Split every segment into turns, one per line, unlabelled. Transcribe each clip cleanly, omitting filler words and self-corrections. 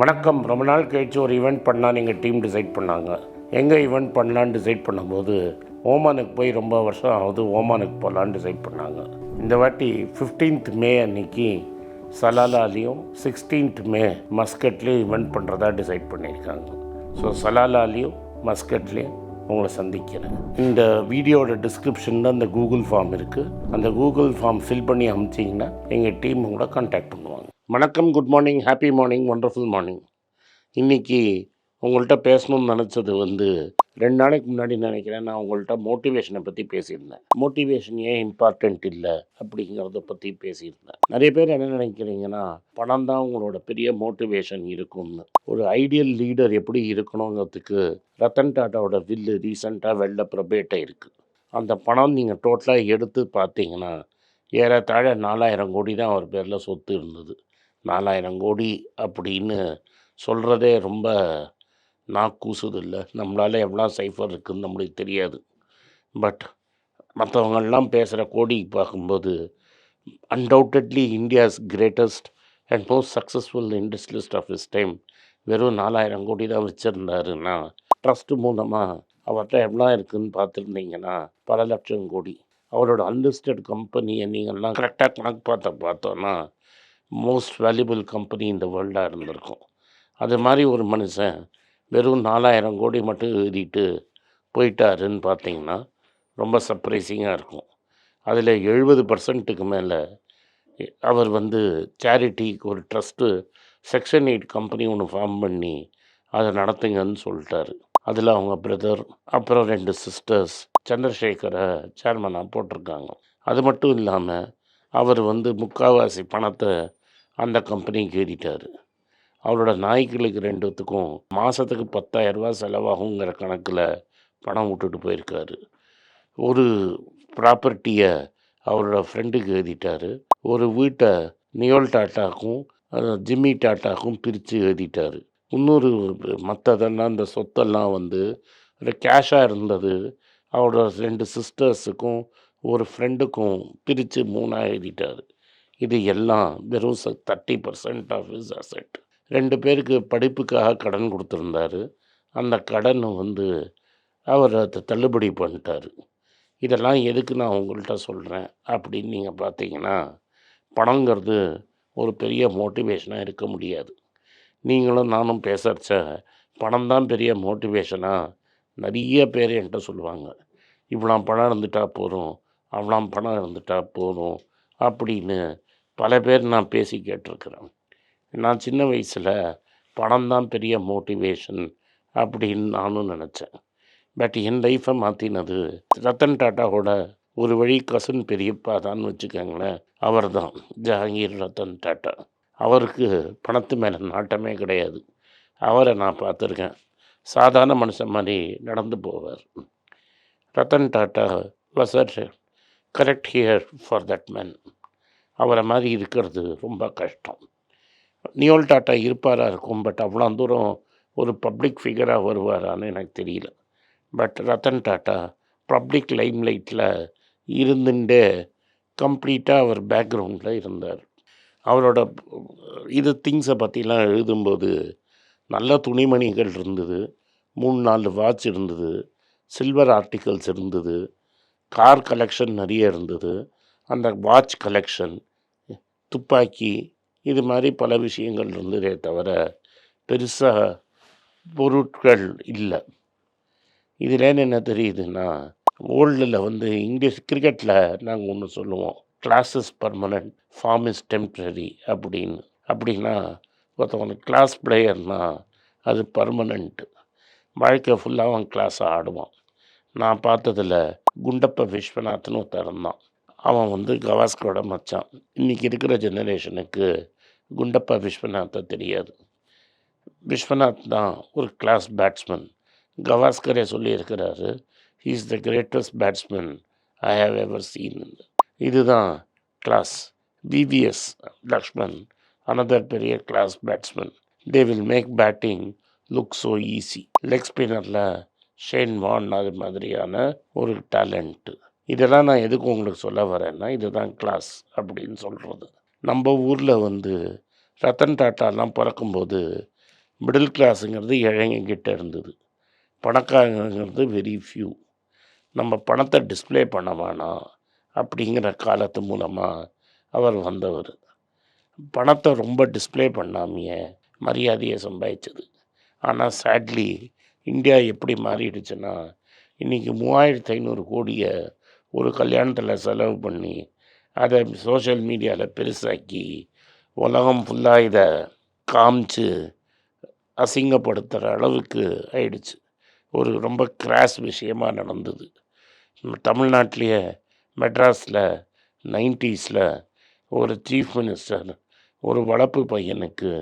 வணக்கம். ரொம்ப நாள் கழிச்சு ஒரு ஈவெண்ட் பண்ணால் எங்கள் டீம் டிசைட் பண்ணாங்க. எங்கே ஈவெண்ட் பண்ணலான்னு டிசைட் பண்ணும்போது ஓமானுக்கு போய் ரொம்ப வருஷம் ஆகுது, ஓமானுக்கு போகலான்னு டிசைட் பண்ணாங்க. இந்த வாட்டி 15th மே அன்னைக்கு சலாலாலையும் 16th மே மஸ்கட்லேயும் ஈவெண்ட் பண்ணுறதா டிசைட் பண்ணியிருக்காங்க. ஸோ சலாலாலையும் மஸ்கட்லேயும் உங்களை சந்திக்கிறேன். இந்த வீடியோட டிஸ்கிரிப்ஷனில் அந்த கூகுள் ஃபார்ம் இருக்குது. அந்த கூகுள் ஃபார்ம் ஃபில் பண்ணி அனுப்பிச்சிங்கன்னா எங்கள் டீம் உங்களை கான்டாக்ட் பண்ணுவாங்க. வணக்கம், good morning, happy morning, wonderful morning. இன்றைக்கி உங்கள்கிட்ட பேசணும்னு நினச்சது 2 நாளைக்கு முன்னாடி நினைக்கிறேன், நான் உங்கள்கிட்ட மோட்டிவேஷனை பற்றி பேசியிருந்தேன். மோட்டிவேஷன் ஏன் இம்பார்ட்டண்ட் இல்லை அப்படிங்கிறத பற்றி பேசியிருந்தேன். நிறைய பேர் என்ன நினைக்கிறீங்கன்னா, பணம் தான் உங்களோட பெரிய மோட்டிவேஷன் இருக்கும்னு. ஒரு ஐடியல் லீடர் எப்படி இருக்கணுங்கிறதுக்கு ரத்தன் டாட்டாவோட வில்லு ரீசெண்டாக வெளில பிரபேட்டை இருக்குது. அந்த பணம் நீங்கள் டோட்டலாக எடுத்து பார்த்தீங்கன்னா ஏறத்தாழ 4000 கோடி தான் அவர் பேரில் சொத்து இருந்தது. 4000 கோடி அப்படின்னு சொல்கிறதே ரொம்ப நாக்கூசுது இல்லை. நம்மளால் எவ்வளோ சைஃபர் இருக்குதுன்னு நம்மளுக்கு தெரியாது. பட் மற்றவங்கள்லாம் பேசுகிற கோடி பார்க்கும்போது undoubtedly India's greatest and most successful industrialist of his time வெறும் 4000 கோடி தான் வச்சுருந்தாருன்னா, ட்ரஸ்ட்டு மூலமாக அவர்கிட்ட எவ்வளோ இருக்குதுன்னு பார்த்துருந்தீங்கன்னா பல லட்சம் கோடி. அவரோட அன்லிஸ்டட் கம்பெனியை நீங்கள்லாம் கரெக்டாக கணக்கு பார்த்தோன்னா மோஸ்ட் வேல்யூபிள் கம்பெனி இந்த வேர்ல்டாக இருந்திருக்கும். அது மாதிரி ஒரு மனுஷன் வெறும் 4000 கோடி மட்டும் எழுதிட்டு போயிட்டாருன்னு பார்த்தீங்கன்னா ரொம்ப சர்ப்ரைசிங்காக இருக்கும். அதில் 70% மேலே அவர் சேரிட்டிக்கு ஒரு ட்ரஸ்ட்டு செக்ஷன் 8 கம்பெனி ஒன்று ஃபார்ம் பண்ணி அதை நடத்துங்கன்னு சொல்லிட்டாரு. அதில் அவங்க பிரதர் அப்புறம் 2 சிஸ்டர்ஸ் சந்திரசேகரை சேர்மனாக போட்டிருக்காங்க. அது மட்டும் இல்லாமல் அவர் முக்கால்வாசி பணத்தை அந்த கம்பெனிக்கு எழுதிட்டார். அவரோட நாய்களுக்கு 2த்துக்கும் மாதத்துக்கு 10,000 ரூபா செலவாகுங்கிற கணக்கில் பணம் விட்டுட்டு போயிருக்காரு. ஒரு ப்ராப்பர்ட்டியை அவரோட ஃப்ரெண்டுக்கு எழுதிட்டார். ஒரு வீட்டை நியோல் டாட்டாக்கும் ஜிம்மி டாட்டாக்கும் பிரித்து எழுதிட்டார். இன்னொரு மற்றதெல்லாம் இந்த சொத்தெல்லாம் ஒரு கேஷாக இருந்தது அவரோட 2 சிஸ்டர்ஸுக்கும் ஒரு ஃப்ரெண்டுக்கும் பிரித்து 3 எழுதிட்டார். இது எல்லாம் வெறும் 30% ஆஃப் ஹிஸ் அசெட். 2 பேருக்கு படிப்புக்காக கடன் கொடுத்துருந்தாரு. அந்த கடன் அவர் அதை தள்ளுபடி பண்ணிட்டார். இதெல்லாம் எதுக்கு நான் உங்கள்கிட்ட சொல்கிறேன் அப்படின்னு நீங்கள் பார்த்தீங்கன்னா, பணங்கிறது ஒரு பெரிய மோட்டிவேஷனாக இருக்க முடியாது. நீங்களும் நானும் பேசுகிறச்ச பணம் தான் பெரிய மோட்டிவேஷனாக நிறைய பேர் என்கிட்ட சொல்லுவாங்க. இவ்வளோ பணம் இருந்துட்டால் போதும், அவ்வளோ பணம் இருந்துட்டால் போதும் அப்படின்னு பல பேர் நான் பேசி கேட்டிருக்கிறேன். நான் சின்ன வயசில் பணம் தான் பெரிய மோட்டிவேஷன் அப்படின்னு நானும் நினச்சேன். பட் என் லைஃப்பை மாற்றினது ரத்தன் டாட்டாவோட ஒரு வழி கசின் பெரியப்பா தான் வச்சுக்கோங்களேன். அவர் தான் ஜஹாங்கீர் ரத்தன் டாட்டா. அவருக்கு பணத்து மேலே நாட்டமே கிடையாது. அவரை நான் பார்த்துருக்கேன். சாதாரண மனுஷன் மாதிரி நடந்து போவார். Ratan Tata was correct here for that man. அவரை மாதிரி இருக்கிறது ரொம்ப கஷ்டம். நியோல் டாட்டா இருப்பாரா இருக்கும், பட் அவ்வளோ தூரம் ஒரு பப்ளிக் ஃபிகராக வருவாரான்னு எனக்கு தெரியல. பட் ரத்தன் டாட்டா பப்ளிக் லைம்லைட்டில் இருந்துட்டே கம்ப்ளீட்டாக அவர் பேக்ரவுண்டில் இருந்தார். அவரோட திங்ஸை பற்றிலாம் எழுதும்போது நல்ல துணிமணிகள் இருந்தது, 3-4 வாட்ச் இருந்தது, சில்வர் ஆர்டிகல்ஸ் இருந்தது, கார் கலெக்ஷன் நிறைய இருந்தது, அந்த வாட்ச் கலெக்ஷன், துப்பாக்கி, இது மாதிரி பல விஷயங்கள் இருந்ததே தவிர பெருசாக பொருட்கள் இல்லை. இதில் என்ன தெரியுதுன்னா, வேர்ல்டில் இங்கிலீஷ் கிரிக்கெட்டில் நாங்கள் ஒன்று சொல்லுவோம், class is permanent, form is temporary அப்படின்னு. அப்படின்னா ஒருத்தவனுக்கு கிளாஸ் பிளேயர்னால் அது பர்மனெண்ட்டு, வாழ்க்கை ஃபுல்லாக அவன் கிளாஸை ஆடுவான். நான் பார்த்ததில் குண்டப்ப விஸ்வநாத்னு ஒருத்தரந்தான். அவன் கவாஸ்கரோட மச்சான். இன்றைக்கி இருக்கிற ஜெனரேஷனுக்கு குண்டப்பா விஸ்வநாத்தை தெரியாது. விஸ்வநாத் தான் ஒரு கிளாஸ் பேட்ஸ்மேன். கவாஸ்கரே சொல்லியிருக்கிறாரு, he is the greatest batsman I have ever seen. இதுதான் கிளாஸ். விவிஎஸ் லக்ஷ்மன் அனதர் பெரிய class batsman. They will make batting look so easy. Leg ஸ்பின்னரில் ஷேன் வான் அது மாதிரியான ஒரு டேலண்ட்டு. இதெல்லாம் நான் எதுக்கு உங்களுக்கு சொல்ல வரேன்னா, இதுதான் கிளாஸ் அப்படின்னு சொல்கிறது. நம்ம ஊரில் ரத்தன் டாட்டாலாம் பிறக்கும்போது மிடில் கிளாஸுங்கிறது ஏழைங்கக்கிட்ட இருந்தது, பணக்காரங்கிறது வெரி ஃப்யூ. நம்ம பணத்தை டிஸ்ப்ளே பண்ண வேணாம் அப்படிங்கிற காலத்து மூலமாக அவர் வந்தவர். பணத்தை ரொம்ப டிஸ்ப்ளே பண்ணாமையே மரியாதையை சம்பாதிச்சது. ஆனால் சேட்லி இந்தியா எப்படி மாறிடுச்சுன்னா, இன்றைக்கி 3500 கோடியை ஒரு கல்யாணத்தில் செலவு பண்ணி அதை சோஷியல் மீடியாவில் பெருசாக்கி உலகம் ஃபுல்லாக இதை காமிச்சு அசிங்கப்படுத்துகிற அளவுக்கு ஆயிடுச்சு. ஒரு ரொம்ப கிராஸ் விஷயமாக நடந்தது. தமிழ்நாட்டிலேயே மெட்ராஸில் 90ஸில் ஒரு சீஃப் மினிஸ்டர் ஒரு வளர்ப்பு பையனுக்கு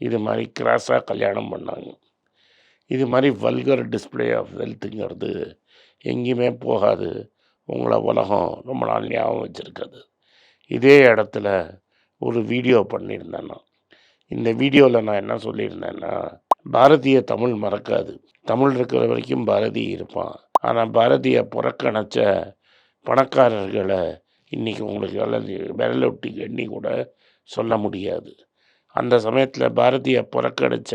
இது மாதிரி கிராஸாக கல்யாணம் பண்ணாங்க. இது மாதிரி வல்கர் டிஸ்பிளே ஆஃப் வெல்த்துங்கிறது எங்கேயுமே போகாது. உங்களை உலகம் ரொம்ப நாள் ஞாபகம் வச்சுருக்காது. இதே இடத்துல ஒரு வீடியோ பண்ணியிருந்தேன் நான். இந்த வீடியோவில் நான் என்ன சொல்லியிருந்தேன்னா, பாரதிய தமிழ் மறக்காது. தமிழ் இருக்கிற வரைக்கும் பாரதி இருப்பான். ஆனால் பாரதியை புறக்கணிச்ச பணக்காரர்களை இன்றைக்கி உங்களுக்கு விரலொட்டி எண்ணி கூட சொல்ல முடியாது. அந்த சமயத்தில் பாரதியை புறக்கணித்த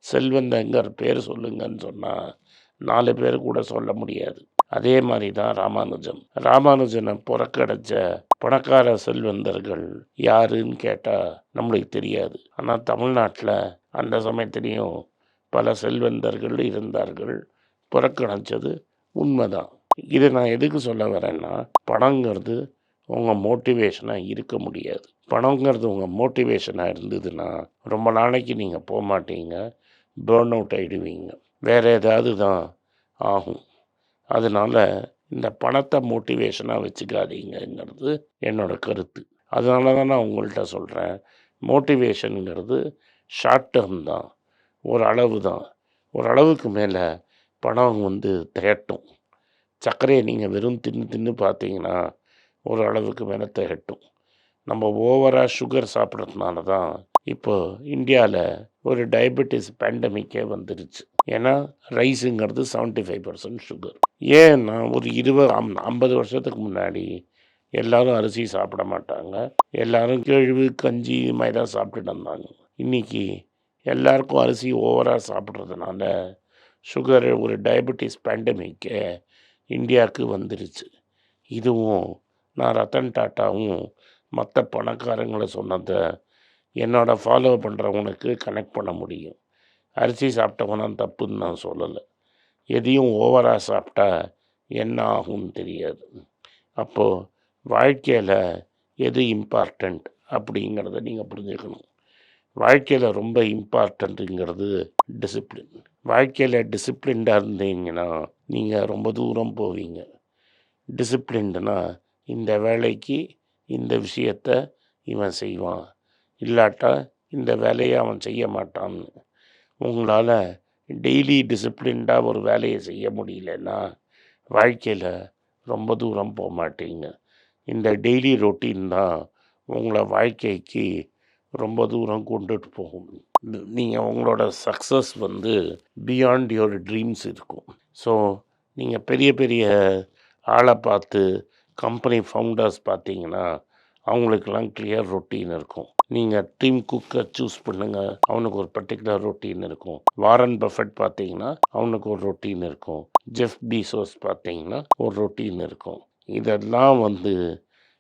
செல்வந்தங்கர் பேர் சொல்லுங்கன்னு சொன்னால் 4 பேர் கூட சொல்ல முடியாது. அதே மாதிரி தான் ராமானுஜனை புறக்கணித்த பணக்கார செல்வந்தர்கள் யாருன்னு கேட்டால் நம்மளுக்கு தெரியாது. ஆனால் தமிழ்நாட்டில் அந்த சமயத்துலேயும் பல செல்வந்தர்கள் இருந்தார்கள். புறக்கணித்தது உண்மைதான். இதை நான் எதுக்கு சொல்ல வரேன்னா, பணங்கிறது உங்கள் மோட்டிவேஷனாக இருக்க முடியாது. பணங்கிறது உங்கள் மோட்டிவேஷனாக இருந்ததுன்னா ரொம்ப நாளைக்கு நீங்கள் போக மாட்டீங்க, பேர்ன் அவுட் ஆகிடுவீங்க, வேறு ஏதாவது தான் ஆகும். அதனால் இந்த பணத்தை மோட்டிவேஷனாக வச்சுக்காதீங்கிறது என்னோடய கருத்து. அதனால தான் நான் உங்கள்கிட்ட சொல்கிறேன், மோட்டிவேஷனுங்கிறது ஷார்ட் டேர்ம் தான், ஒரு அளவு தான். ஒரு அளவுக்கு மேலே பணம் திகட்டும். சர்க்கரையை நீங்கள் வெறும் தின்னு பார்த்தீங்கன்னா ஒரு அளவுக்கு மேலே திகட்டும். நம்ம ஓவராக சுகர் சாப்பிட்றதுனால தான் இப்போ இந்தியாவில் ஒரு டயபெட்டிஸ் பேண்டமிக்கே வந்துருச்சு. ஏன்னா ரைஸுங்கிறது 75% சுகர். ஏன்னா ஒரு 50 வருஷத்துக்கு முன்னாடி எல்லோரும் அரிசி சாப்பிட மாட்டாங்க, எல்லோரும் கேழ்வு கஞ்சி இது மாதிரி தான் சாப்பிட்டுட்டு இருந்தாங்க. இன்றைக்கி எல்லாருக்கும் அரிசி ஓவராக சாப்பிட்றதுனால சுகர் ஒரு டயபெட்டிஸ் பேண்டமிக்கே இந்தியாவுக்கு வந்துருச்சு. இதுவும் நான் ரத்தன் டாட்டாவும் மற்ற பணக்காரங்களை சொன்னதை என்னோட ஃபாலோ பண்ணுறவனுக்கு கனெக்ட் பண்ண முடியும். அரிசி சாப்பிட்டவனா தப்புன்னு நான் சொல்லலை. எதையும் ஓவராக சாப்பிட்டா என்ன ஆகும்னு தெரியாது. அப்போது வாழ்க்கையில் எது இம்பார்ட்டண்ட் அப்படிங்கிறத நீங்கள் புரிஞ்சுக்கணும். வாழ்க்கையில் ரொம்ப இம்பார்ட்டண்ட்டுங்கிறது டிசிப்ளின். வாழ்க்கையில் டிசிப்ளின்டாக இருந்தீங்கன்னா நீங்கள் ரொம்ப தூரம் போவீங்க. டிசிப்ளின்டுனா இந்த வேலைக்கு இந்த விஷயத்தை இவன் செய்வான், இல்லாட்டா இந்த வேலையை அவன் செய்ய மாட்டான்னு. உங்களால் டெய்லி டிசிப்ளின்டாக ஒரு வேலையை செய்ய முடியலன்னா வாழ்க்கையில் ரொம்ப தூரம் போக மாட்டீங்க. இந்த டெய்லி ரொட்டீன் தான் உங்களை வாழ்க்கைக்கு ரொம்ப தூரம் கொண்டுட்டு போகும். நீங்கள் உங்களோட சக்ஸஸ் பியாண்ட் யுவர் ட்ரீம்ஸ் இருக்கும். ஸோ நீங்கள் பெரிய பெரிய ஆளை பார்த்து கம்பெனி ஃபவுண்டர்ஸ் பார்த்தீங்கன்னா அவங்களுக்கெல்லாம் கிளியர் ரொட்டீன் இருக்கும். நீங்கள் டீம் குக்கை சூஸ் பண்ணுங்கள், அவனுக்கு ஒரு பர்டிகுலர் ரொட்டீன் இருக்கும். வாரன் பஃபெட் பார்த்தீங்கன்னா அவனுக்கு ஒரு ரொட்டீன் இருக்கும். ஜெஃப் பீசோஸ் பார்த்தீங்கன்னா ஒரு ரொட்டீன் இருக்கும். இதெல்லாம்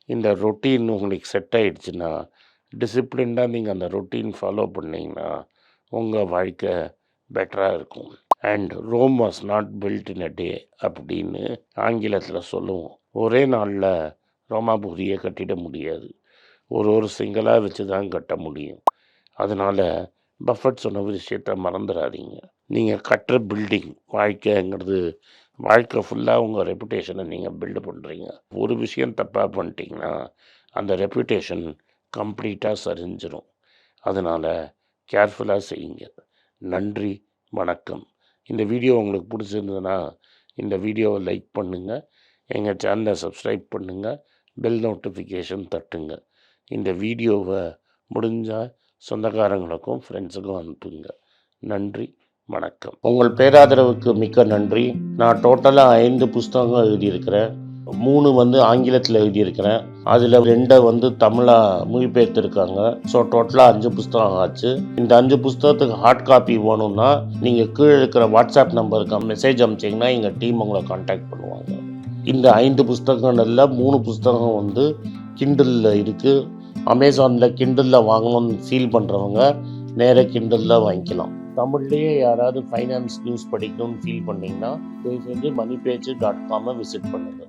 இந்த ரொட்டீன் உங்களுக்கு செட் ஆகிடுச்சுன்னா, டிசிப்ளின்டாக நீங்கள் அந்த ரொட்டீன் ஃபாலோ பண்ணிங்கன்னா உங்கள் வாழ்க்கை பெட்டராக இருக்கும். And Rome was not built in a day அப்படின்னு ஆங்கிலத்தில் சொல்லுவோம். ஒரே நாளில் ரோமாபுரியை கட்டிட முடியாது, ஒரு சிங்கலாக வச்சு தான் கட்ட முடியும். அதனால் பஃபெட் சொன்ன விஷயத்தை மறந்துடாதீங்க. நீங்கள் கட்டுற பில்டிங் வாழ்க்கைங்கிறது வாழ்க்கை ஃபுல்லாக உங்கள் ரெப்புடேஷனை நீங்கள் பில்டு பண்ணுறீங்க. ஒரு விஷயம் தப்பாக பண்ணிட்டீங்கன்னா அந்த ரெப்புடேஷன் கம்ப்ளீட்டாக சரிஞ்சிடும். அதனால் கேர்ஃபுல்லாக செய்யுங்க. நன்றி, வணக்கம். இந்த வீடியோ உங்களுக்கு பிடிச்சிருந்ததுன்னா இந்த வீடியோவை லைக் பண்ணுங்கள், எங்கள் சேனலை சப்ஸ்கிரைப் பண்ணுங்கள், பெல் நோட்டிஃபிகேஷன் தட்டுங்க. இந்த வீடியோவை முடிஞ்சால் சொந்தக்காரங்களுக்கும் ஃப்ரெண்ட்ஸுக்கும் அனுப்புங்க. நன்றி, வணக்கம். உங்கள் பேராதரவுக்கு மிக்க நன்றி. நான் டோட்டலாக 5 புஸ்தகங்கள் எழுதியிருக்கிறேன். 3 வந்து ஆங்கிலத்தில் எழுதியிருக்கிறேன். அதில் 2 வந்து தமிழாக மொழிபெயர்த்துருக்காங்க. ஸோ டோட்டலாக 5 புஸ்தகம் ஆச்சு. இந்த 5 புஸ்தகத்துக்கு ஹார்ட் காப்பி வேணும்னா நீங்கள் கீழே இருக்கிற வாட்ஸ்அப் நம்பருக்கு மெசேஜ் அனுப்பிச்சிங்கன்னா எங்கள் டீம் உங்களை கான்டாக்ட் பண்ணுவாங்க. இந்த 5 புஸ்தகங்களில் 3 புஸ்தகம் வந்து கிண்டலில் இருக்குது. அமேசானில் கிண்டலில் வாங்கணும்னு ஃபீல் பண்ணுறவங்க நேராக கிண்டலில் வாங்கிக்கலாம். தமிழ்லேயே யாராவது ஃபைனான்ஸ் நியூஸ் படிக்கணும்னு ஃபீல் பண்ணிங்கன்னா தயவுசெஞ்சு moneypage.com விசிட் பண்ணுங்கள்.